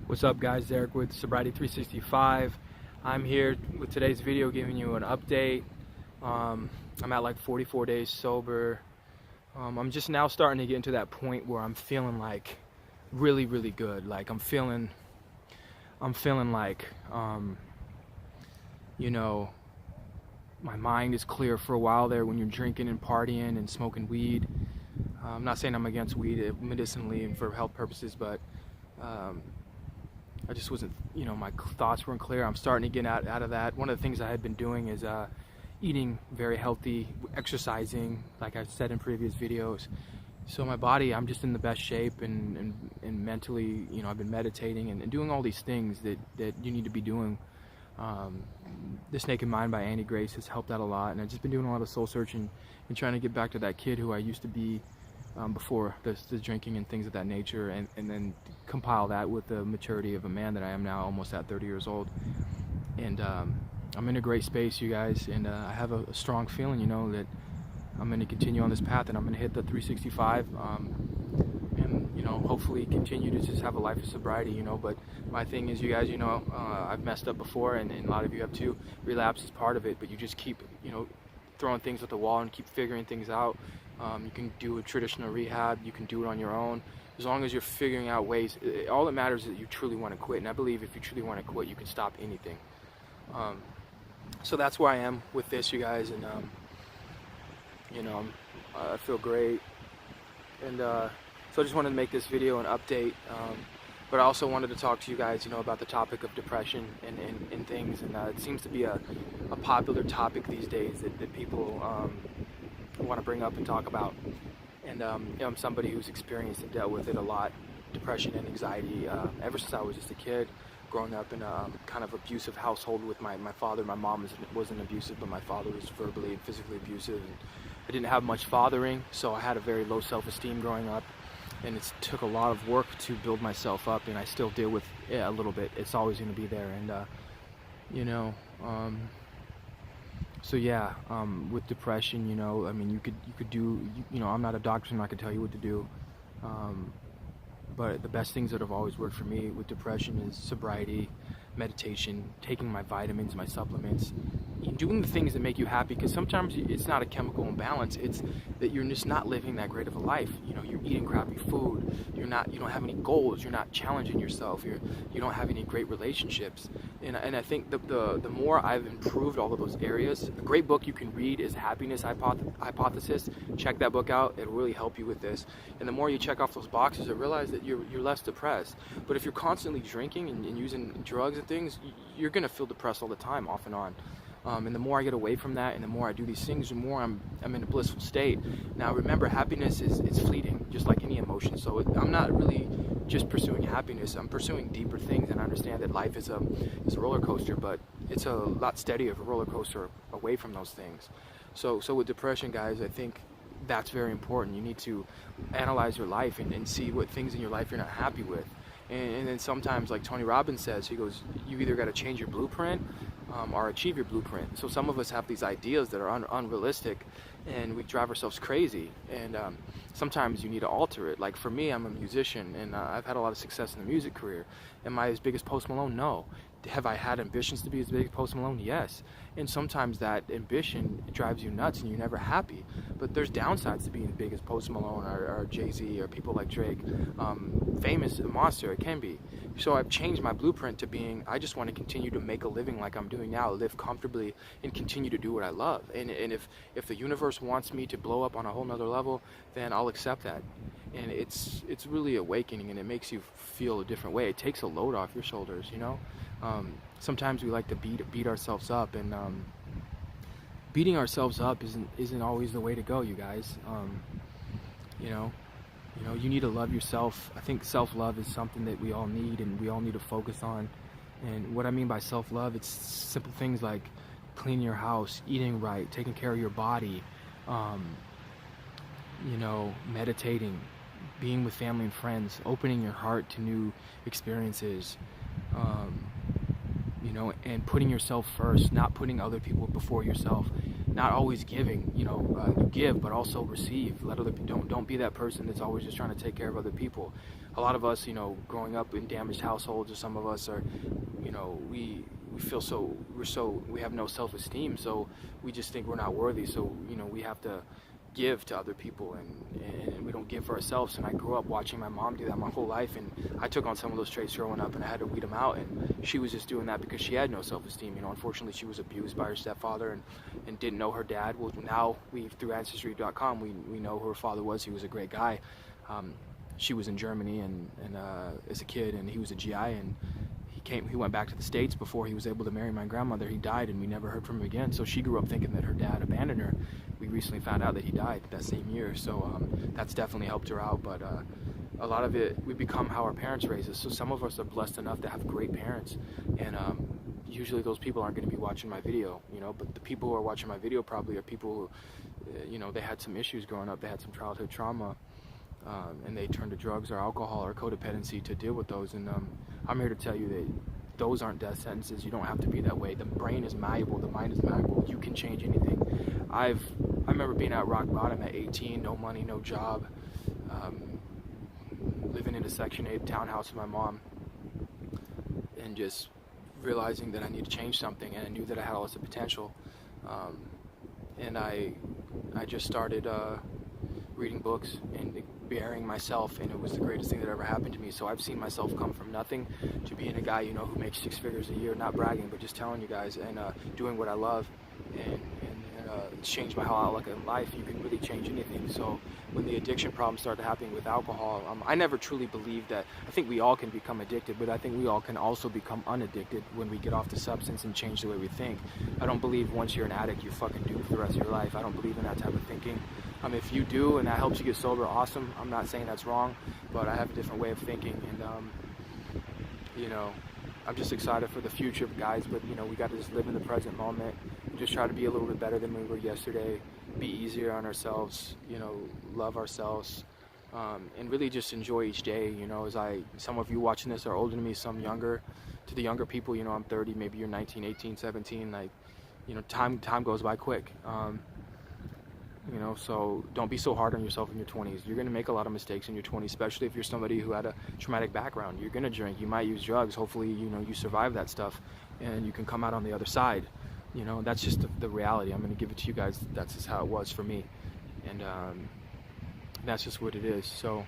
What's up guys, Eric with Sobriety 365. I'm here with today's video giving you an update. I'm at like 44 days sober. I'm just now starting to get into that point where I'm feeling like really good. Like I'm feeling like you know, my mind is clear. For a while there, when you're drinking and partying and smoking weed, I'm not saying I'm against weed medicinally and for health purposes, but I just wasn't, my thoughts weren't clear. I'm starting to get out of that. One of the things I had been doing is eating very healthy, exercising, like I said in previous videos. So my body, I'm just in the best shape, and mentally, I've been meditating and doing all these things that you need to be doing. This Naked Mind by Annie Grace has helped out a lot, and I've just been doing a lot of soul searching and trying to get back to that kid who I used to be before the drinking and things of that nature, and then compile that with the maturity of a man that I am now, almost at 30 years old. And I'm in a great space, you guys, and I have a strong feeling, that I'm going to continue on this path, and I'm going to hit the 365, and hopefully continue to just have a life of sobriety, But my thing is, you guys, I've messed up before, and a lot of you have too. Relapse is part of it, but you just keep, throwing things at the wall and keep figuring things out. You can do a traditional rehab, you can do it on your own, as long as you're figuring out ways. All that matters is that you truly want to quit, and I believe if you truly want to quit, you can stop anything. So that's where I am with this, you guys, and I feel great, and so I just wanted to make this video an update, but I also wanted to talk to you guys, about the topic of depression and things, and it seems to be a popular topic these days that people want to bring up and talk about. And I'm somebody who's experienced and dealt with it a lot, depression and anxiety, ever since I was just a kid, growing up in a kind of abusive household with my father. My mom wasn't abusive, but my father was verbally and physically abusive, and I didn't have much fathering, so I had a very low self-esteem growing up, and it took a lot of work to build myself up, and I still deal with it a little bit. It's always going to be there, and so yeah, with depression, I mean, you could do, I'm not a doctor, and I can tell you what to do, but the best things that have always worked for me with depression is sobriety, meditation, taking my vitamins, my supplements, doing the things that make you happy, because sometimes it's not a chemical imbalance, it's that you're just not living that great of a life. You're eating crappy food, you don't have any goals, you're not challenging yourself, you don't have any great relationships, and I think the more I've improved all of those areas. A great book you can read is Happiness Hypothesis. Check that book out, it'll really help you with this, and the more you check off those boxes, I realize that you're less depressed. But if you're constantly drinking and using drugs and things, you're gonna feel depressed all the time, off and on. And the more I get away from that, and the more I do these things, the more I'm in a blissful state. Now remember, happiness is fleeting, just like any emotion. So I'm not really just pursuing happiness. I'm pursuing deeper things, and I understand that life is a roller coaster, but it's a lot steadier of a roller coaster away from those things. So with depression, guys, I think that's very important. You need to analyze your life and see what things in your life you're not happy with. And then sometimes, like Tony Robbins says, he goes, you either got to change your blueprint or achieve your blueprint. So some of us have these ideas that are unrealistic, and we drive ourselves crazy, and sometimes you need to alter it. Like for me, I'm a musician, and I've had a lot of success in the music career. Am I as big as Post Malone? No. Have I had ambitions to be as big as Post Malone? Yes. And sometimes that ambition drives you nuts and you're never happy. But there's downsides to being as big as Post Malone or Jay-Z or people like Drake. Famous monster, it can be. So I've changed my blueprint to being, I just want to continue to make a living like I'm doing now, live comfortably, and continue to do what I love. And if the universe wants me to blow up on a whole nother level, then I'll accept that. And it's really awakening, and it makes you feel a different way. It takes a load off your shoulders, Sometimes we like to beat ourselves up, and beating ourselves up isn't always the way to go, you guys. You need to love yourself. I think self-love is something that we all need, and we all need to focus on. And what I mean by self-love, it's simple things like cleaning your house, eating right, taking care of your body, meditating, being with family and friends, opening your heart to new experiences, and putting yourself first, not putting other people before yourself. not always giving. You give, but also receive. Let other don't be that person that's always just trying to take care of other people. A lot of us, growing up in damaged households, or some of us are, we feel we have no self-esteem, so we just think we're not worthy. So we have to give to other people, and we don't give for ourselves. And I grew up watching my mom do that my whole life, and I took on some of those traits growing up, and I had to weed them out. And she was just doing that because she had no self-esteem. Unfortunately, she was abused by her stepfather, and didn't know her dad. Well, now through Ancestry.com, we know who her father was. He was a great guy. She was in Germany and as a kid, and he was a GI, and he went back to the States before he was able to marry my grandmother. He died, and we never heard from him again. So she grew up thinking that her dad abandoned her. We recently found out that he died that same year. So that's definitely helped her out. But a lot of it, we become how our parents raise us. So some of us are blessed enough to have great parents, and usually those people aren't going to be watching my video, but the people who are watching my video probably are people who, they had some issues growing up. They had some childhood trauma. And they turn to drugs or alcohol or codependency to deal with those. And I'm here to tell you that those aren't death sentences. You don't have to be that way. The brain is malleable. The mind is malleable. You can change anything. I remember being at rock bottom at 18, no money, no job, living in a Section 8 townhouse with my mom, and just realizing that I need to change something. And I knew that I had lots of potential. And I just started reading books and burying myself, and it was the greatest thing that ever happened to me. So I've seen myself come from nothing to being a guy, who makes 6 figures a year, not bragging, but just telling you guys, and doing what I love, and it's changed my whole outlook in life. You can really change anything. So when the addiction problems started happening with alcohol, I never truly believed that. I think we all can become addicted, but I think we all can also become unaddicted when we get off the substance and change the way we think. I don't believe once you're an addict, you're fucking doomed for the rest of your life. I don't believe in that type of thinking. If you do and that helps you get sober, awesome. I'm not saying that's wrong, but I have a different way of thinking, and I'm just excited for the future, guys. But we got to just live in the present moment, just try to be a little bit better than we were yesterday, be easier on ourselves, love ourselves, and really just enjoy each day. Some of you watching this are older than me, some younger. To the younger people, I'm 30, maybe you're 19, 18, 17. Time goes by quick. So don't be so hard on yourself in your 20s. You're going to make a lot of mistakes in your 20s, especially if you're somebody who had a traumatic background. You're going to drink. You might use drugs. Hopefully, you survive that stuff, and you can come out on the other side. That's just the reality. I'm going to give it to you guys. That's just how it was for me, and that's just what it is. So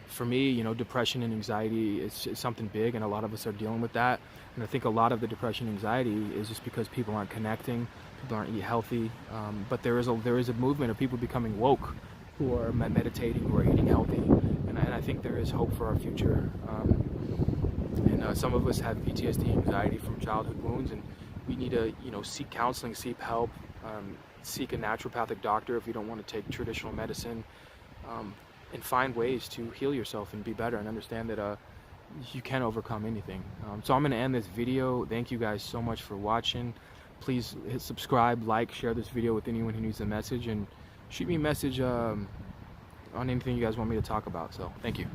for me, depression and anxiety is something big, and a lot of us are dealing with that. And I think a lot of the depression and anxiety is just because people aren't connecting, people aren't eating healthy. But there is a movement of people becoming woke, who are meditating, who are eating healthy, and I think there is hope for our future. And some of us have PTSD, anxiety from childhood wounds, and we need to, seek counseling, seek help, seek a naturopathic doctor if you don't want to take traditional medicine, and find ways to heal yourself and be better, and understand that you can overcome anything. So I'm going to end this video. Thank you guys so much for watching. Please hit subscribe, like, share this video with anyone who needs a message, and shoot me a message on anything you guys want me to talk about. So thank you.